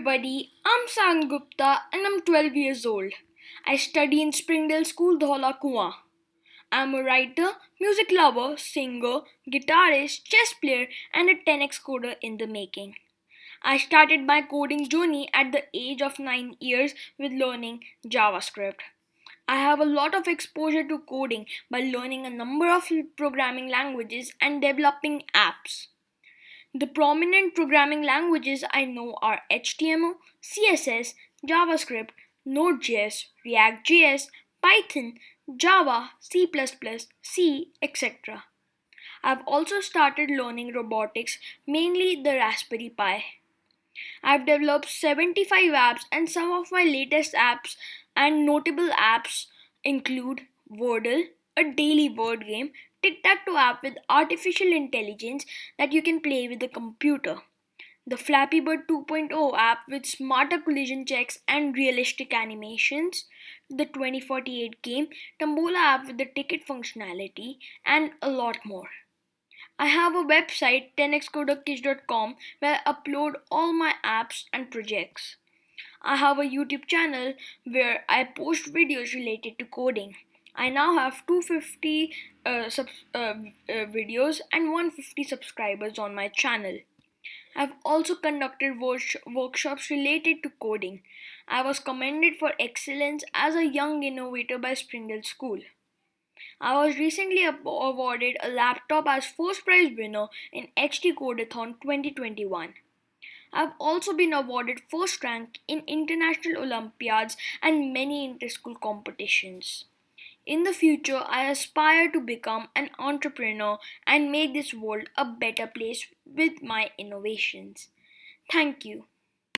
everybody, I'm Saion Gupta and I'm 12 years old. I study in Springdale School, Dhola Kuan. I'm a writer, music lover, singer, guitarist, chess player, and a 10x coder in the making. I started my coding journey at the age of 9 years with learning JavaScript. I have a lot of exposure to coding by learning a number of programming languages and developing apps. The prominent programming languages I know are HTML, CSS, JavaScript, Node.js, React.js, Python, Java, C++, C, etc. I've also started learning robotics, mainly the Raspberry Pi. I've developed 75 apps, and some of my latest apps and notable apps include Wordle, a daily word game, tic-tac-toe app with artificial intelligence that you can play with a computer, the Flappy Bird 2.0 app with smarter collision checks and realistic animations, the 2048 game, Tombola app with the ticket functionality, and a lot more. I have a website 10xCoderKids.com where I upload all my apps and projects. I have a YouTube channel where I post videos related to coding. I now have 250 videos and 150 subscribers on my channel. I've also conducted workshops related to coding. I was commended for excellence as a young innovator by Springdale School. I was recently awarded a laptop as first prize winner in HD Codeathon 2021. I've also been awarded first rank in international Olympiads and many inter-school competitions. In the future, I aspire to become an entrepreneur and make this world a better place with my innovations. Thank you.